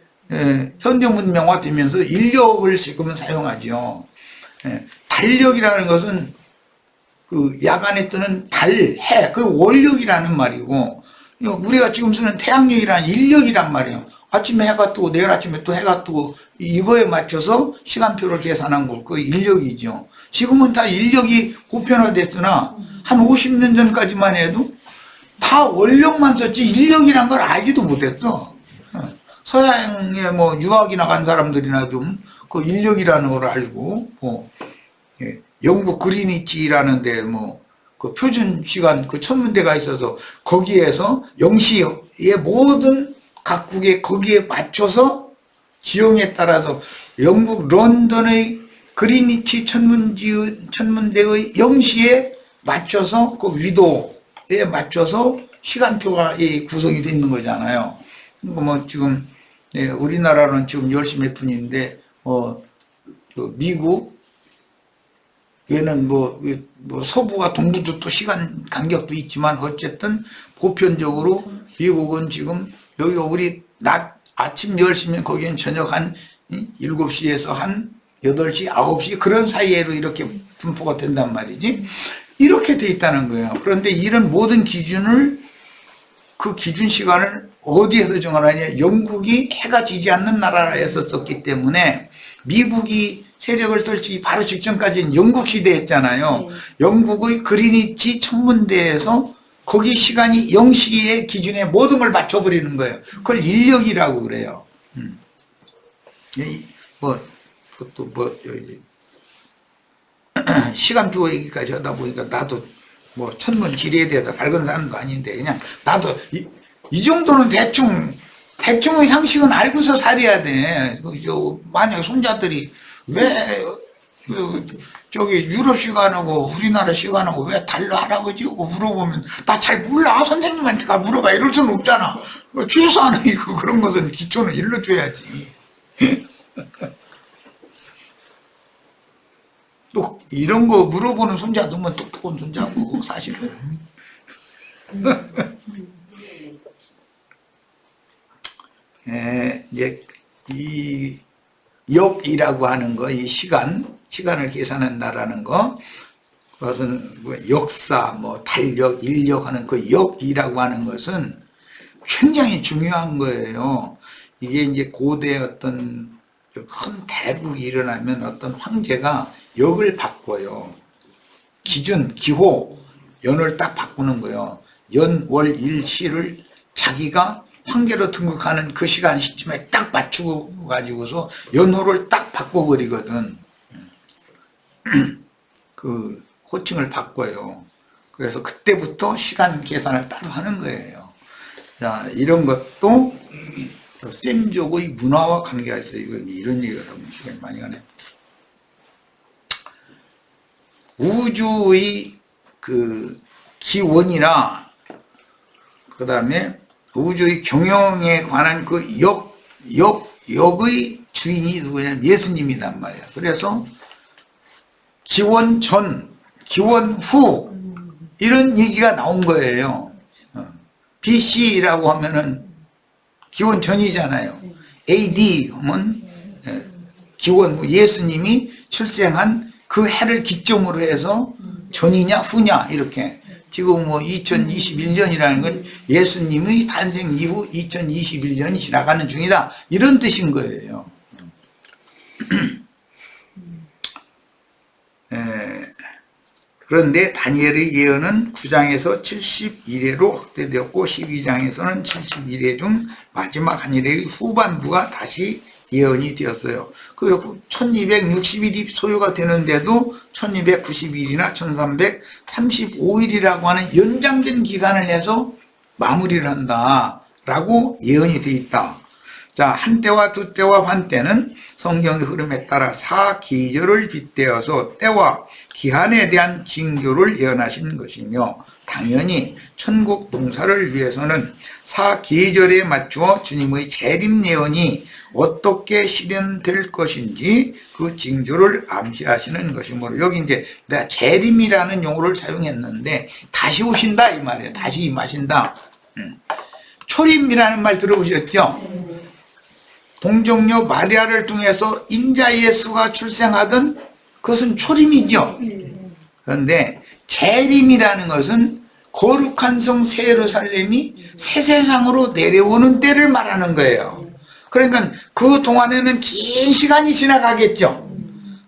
현대 문명화 되면서 인력을 지금은 사용하죠. 달력이라는 것은 그 야간에 뜨는 해, 그 원력이라는 말이고, 우리가 지금 쓰는 태양력이라는 인력이란 말이에요. 아침에 해가 뜨고 내일 아침에 또 해가 뜨고 이거에 맞춰서 시간표를 계산한 거, 그 인력이죠. 지금은 다 인력이 보편화됐으나 한 50년 전까지만 해도 다 원력만 썼지 인력이란 걸 알지도 못했어. 서양에 뭐 유학이나 간 사람들이나 좀 그 인력이라는 걸 알고, 영국 그리니치라는 데 그 표준 시간 그 천문대가 있어서 거기에서 0시의 모든 각국의 거기에 맞춰서 지형에 따라서 영국 런던의 그리니치 천문대의 0시에 맞춰서 그 위도에 맞춰서 시간표가 구성이 되어 있는 거잖아요. 뭐 지금 우리나라는 지금 10시 몇 분인데 그 미국 얘는 뭐 서부와 동부도 또 시간 간격도 있지만 어쨌든 보편적으로 미국은 지금 여기가 우리 아침 10시면 거기는 저녁 한 7시에서 한 8시, 9시 그런 사이에로 이렇게 분포가 된단 말이지. 이렇게 돼 있다는 거예요. 그런데 이런 모든 그 기준 시간을 어디에서 정하느냐? 영국이 해가 지지 않는 나라에서 썼기 때문에 미국이 세력을 떨치기 바로 직전까지는 영국 시대였잖아요. 영국의 그리니치 천문대에서 거기 시간이 0시의 기준에 모든 걸 맞춰버리는 거예요. 그걸 인력이라고 그래요. 시간표 얘기까지 하다 보니까 나도 뭐 천문 지리에 대해서 밝은 사람도 아닌데 그냥 나도 이 정도는 대충의 상식은 알고서 살아야 돼. 만약 손자들이 왜 저기 유럽 시간하고 우리나라 시간하고 왜 달라 할아버지 하고 물어보면 나 잘 몰라 선생님한테 가 물어봐 이럴 수는 없잖아. 최소한의 그런 것은 기초는 일러줘야지. 또 이런 거 물어보는 손자 너무 똑똑한 손자고 사실은. 이제 이 역이라고 하는 거, 이 시간을 계산한다라는 거, 그것은 뭐 역사, 뭐 달력, 인력 하는 그 역이라고 하는 것은 굉장히 중요한 거예요. 이게 이제 고대 어떤 큰 대국이 일어나면 어떤 황제가 역을 바꿔요. 기준, 기호, 연을 딱 바꾸는 거예요. 연, 월, 일, 시를 자기가 황제로 등극하는 그 시점에 딱 맞추고 가지고서 연호를 딱 바꿔버리거든. 그 호칭을 바꿔요. 그래서 그때부터 시간 계산을 따로 하는 거예요. 자, 이런 것도 셈족의 문화와 관계가 있어요. 이런 얘기가 너무 시간이 많이 가네. 우주의 그 기원이나 그 다음에 우주의 경영에 관한 그 역의 주인이 누구냐면 예수님이란 말이야. 그래서 기원 전, 기원 후 이런 얘기가 나온 거예요. BC라고 하면은 기원 전이잖아요. AD 하면 기원 후, 예수님이 출생한 그 해를 기점으로 해서 전이냐 후냐 이렇게. 지금 뭐 2021년이라는 건 예수님의 탄생 이후 2021년이 지나가는 중이다 이런 뜻인 거예요. 그런데 다니엘의 예언은 9장에서 71회로 확대되었고 12장에서는 71회 중 마지막 한 일의 후반부가 다시 예언이 되었어요. 그 1260일이 소요가 되는데도 1290일이나 1335일이라고 하는 연장된 기간을 내서 마무리를 한다라고 예언이 되어 있다. 자, 한때와 두때와 반때는 성경의 흐름에 따라 사계절을 빗대어서 때와 기한에 대한 징조를 예언하신 것이며, 당연히 천국 동사를 위해서는 사계절에 맞추어 주님의 재림 예언이 어떻게 실현될 것인지 그 징조를 암시하시는 것이므로, 여기 이제 내가 재림이라는 용어를 사용했는데 다시 오신다 이 말이에요. 다시 임하신다. 초림이라는 말 들어보셨죠? 동정녀 마리아를 통해서 인자 예수가 출생하던 그것은 초림이죠. 그런데 재림이라는 것은 거룩한 성 새 예루살렘이 새 세상으로 내려오는 때를 말하는 거예요. 그러니까 그 동안에는 긴 시간이 지나가겠죠.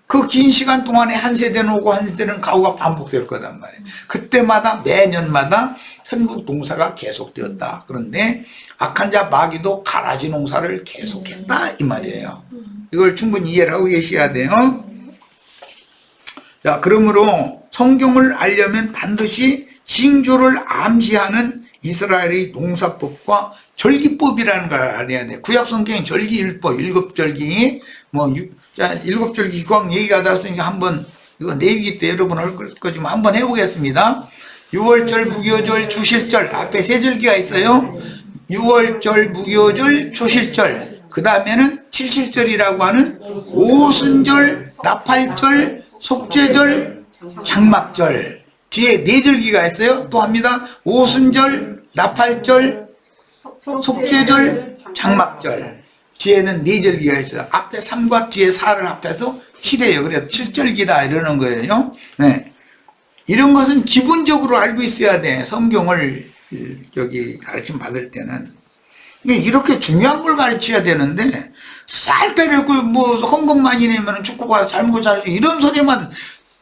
그 긴 시간 동안에 한 세대는 오고 한 세대는 가고가 반복될 거단 말이에요. 그때마다 매년마다 천국 동사가 계속되었다. 그런데 악한 자 마귀도 가라지 농사를 계속했다 이 말이에요. 이걸 충분히 이해를 하고 계셔야 돼요. 자, 그러므로 성경을 알려면 반드시 징조를 암시하는 이스라엘의 농사법과 절기법이라는 걸 알아야 돼. 구약 성경의 절기율법, 일곱절기, 일곱절기 기왕 얘기가 나왔으니까 한번, 이거 레위기 때 여러분 할 거지만 한번 해보겠습니다. 6월절, 무교절, 주실절, 앞에 세 절기가 있어요. 6월절, 무교절, 주실절, 그 다음에는 칠실절이라고 하는 오순절, 나팔절, 속죄절, 장막절, 뒤에 네 절기가 있어요. 또 합니다. 오순절, 나팔절, 속죄절, 장막절, 뒤에는 네 절기가 있어요. 앞에 3과 뒤에 4를 합해서 7이에요. 그래서 7절기다 이러는 거예요. 네. 이런 것은 기본적으로 알고 있어야 돼. 성경을 여기 가르침 받을 때는. 이렇게 중요한 걸 가르쳐야 되는데, 쌀 때리고 뭐 헌금많이 내면 축구가 잘못 이런 소리만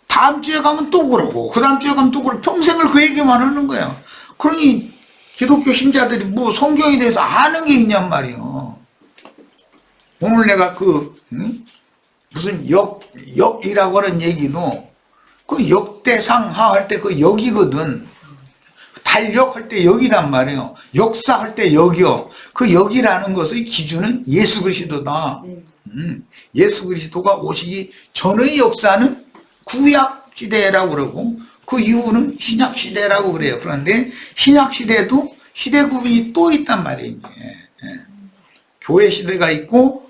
다음 주에 가면 또 그러고 그 다음 주에 가면 또 그러고 평생을 그 얘기만 하는 거예요. 그러니 기독교 신자들이 뭐 성경에 대해서 아는 게 있냔 말이요. 오늘 내가 무슨 역이라고 하는 얘기도 그 역대상하 할 때 그 역이거든. 달력 할 때 역이란 말이에요. 역사 할 때 역이요. 그 역이라는 것의 기준은 예수 그리스도다. 예수 그리스도가 오시기 전의 역사는 구약 시대라고 그러고 그 이후는 신약 시대라고 그래요. 그런데 신약 시대도 시대 구분이 또 있단 말이에요. 교회 시대가 있고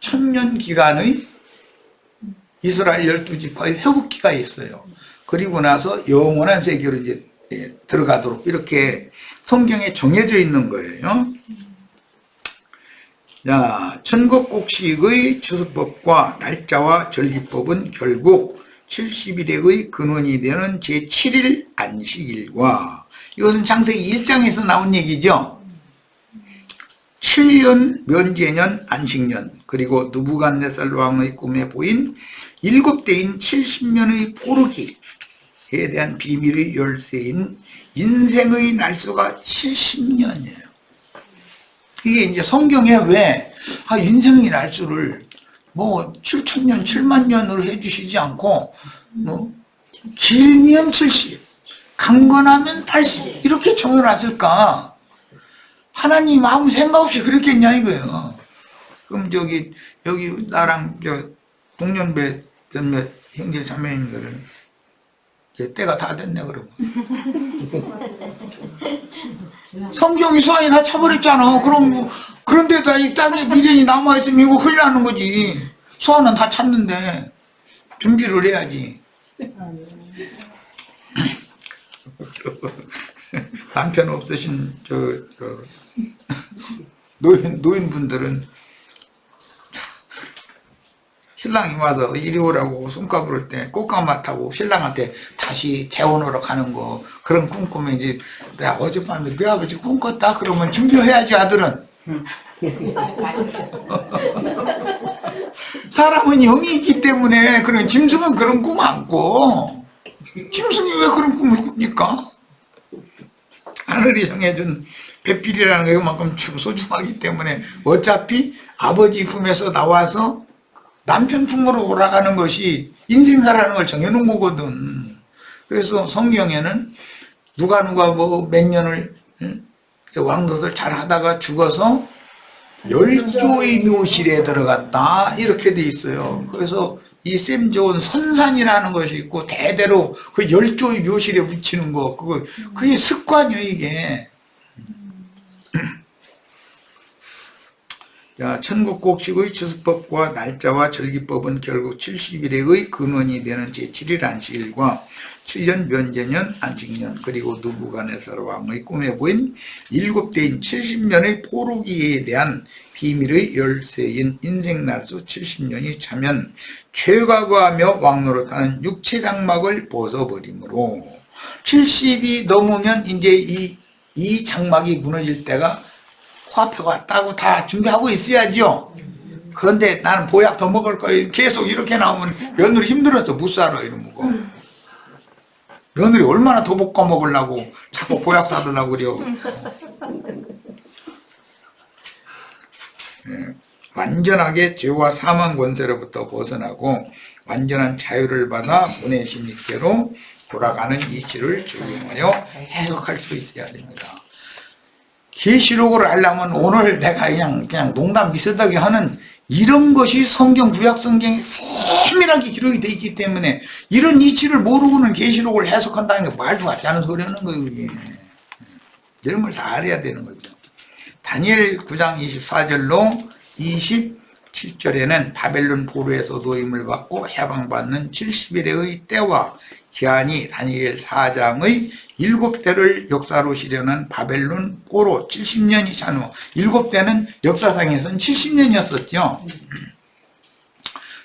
천년 기간의 이스라엘 12지파의 회복기가 있어요. 그리고 나서 영원한 세계로 이제 들어가도록 이렇게 성경에 정해져 있는 거예요. 자, 천국국식의 주수법과 날짜와 절기법은 결국 70일의 근원이 되는 제7일 안식일과, 이것은 창세기 1장에서 나온 얘기죠. 7년 면제년 안식년, 그리고 느부갓네살 왕의 꿈에 보인 7대인 70년의 포르기에 대한 비밀의 열쇠인 인생의 날수가 70년이에요. 이게 이제 성경에 왜 인생의 날수를 뭐 7,000년, 7만 년으로 해주시지 않고 뭐 길면 70, 강건하면 80 이렇게 정해놨을까? 하나님 아무 생각 없이 그랬겠냐 이거예요. 그럼 여기 나랑 동년배 몇몇 형제 자매님들은 이제 때가 다 됐네 그러고. 성경이 수완이 다 차버렸잖아. 그럼 그런데도 이 땅에 미련이 남아있으면 이거 흘러나는 거지. 수완은 다 찼는데 준비를 해야지. 남편 없으신 노인분들은 신랑이 와서 이리 오라고 손가 부를 때 꽃가마 타고 신랑한테 다시 재혼으로 가는 거 그런 꿈 꾸면 이제 내가 어젯밤에 내 아버지 꿈 꿨다 그러면 준비해야지 아들은. 사람은 영이 있기 때문에 그런 짐승은 그런 꿈 안 꿔. 짐승이 왜 그런 꿈을 꿉니까? 하늘이 정해준 배필이라는 게 그만큼 소중하기 때문에 어차피 아버지 품에서 나와서 남편 품으로 돌아가는 것이 인생사라는 걸 정해놓은 거거든. 그래서 성경에는 누가 뭐 몇 년을 왕노릇을 잘 하다가 죽어서 열조의 묘실에 들어갔다 이렇게 돼 있어요. 그래서 이 셈 좋은 선산이라는 것이 있고 대대로 그 열조의 묘실에 묻히는 거 그게 습관이에요 이게. 자, 천국곡식의 추수법과 날짜와 절기법은 결국 70일의 근원이 되는 제7일 안식일과 7년 면제년 안식년 그리고 느부갓네살 왕의 꿈에 보인 7대인 70년의 포로기에 대한 비밀의 열쇠인 인생날수 70년이 차면 죄가 거하며 왕노릇하는 육체장막을 벗어버리므로 70이 넘으면 이제 이 장막이 무너질 때가 코앞에 왔다고 다 준비하고 있어야죠. 그런데 나는 보약 더 먹을 거예요. 계속 이렇게 나오면 며느리 힘들어서 못 살아 이러면 며느리 얼마나 더 볶아 먹으려고 자꾸 보약 사들라고 그래요. 완전하게 죄와 사망 권세로부터 벗어나고 완전한 자유를 받아 보내신 이께로 돌아가는 이치를 적용하여 해석할 수 있어야 됩니다. 계시록을 하려면 오늘 내가 그냥 농담 미세하게 하는 이런 것이 성경 구약 성경에 세밀하게 기록이 되어 있기 때문에 이런 이치를 모르고는 계시록을 해석한다는 게 말도 같지 않은 소리 하는 거예요. 그게. 이런 걸 다 알아야 되는 거죠. 다니엘 9장 24절로 27절에는 바벨론 포로에서 노임을 받고 해방받는 70일의 때와 기한이 다니엘 4장의 7대를 역사로 실현한 바벨론 포로 70년이 찬 후 7대는 역사상에서는 70년이었었죠.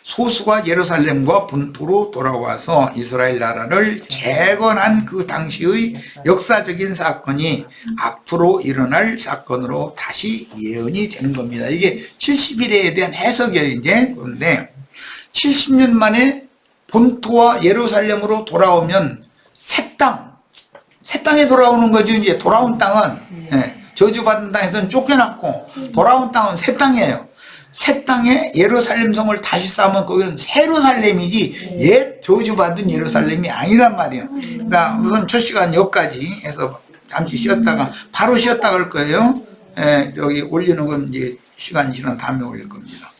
소수가 예루살렘과 본토로 돌아와서 이스라엘 나라를 재건한 그 당시의 역사적인 사건이 앞으로 일어날 사건으로 다시 예언이 되는 겁니다. 이게 70일에 대한 해석이에요. 이제 그런데 70년 만에 본토와 예루살렘으로 돌아오면 새 땅에 돌아오는 거죠. 이제 돌아온 땅은 저주받은 땅에서는 쫓겨났고 돌아온 땅은 새 땅이에요. 새 땅에 예루살렘 성을 다시 쌓으면 거기는 새루살렘이지 옛 저주받은 예루살렘이 아니란 말이에요. 그러니까 우선 첫 시간 여기까지 해서 잠시 쉬었다가 바로 쉬었다 갈 거예요. 여기 올리는 건 이제 시간이 지난 다음에 올릴 겁니다.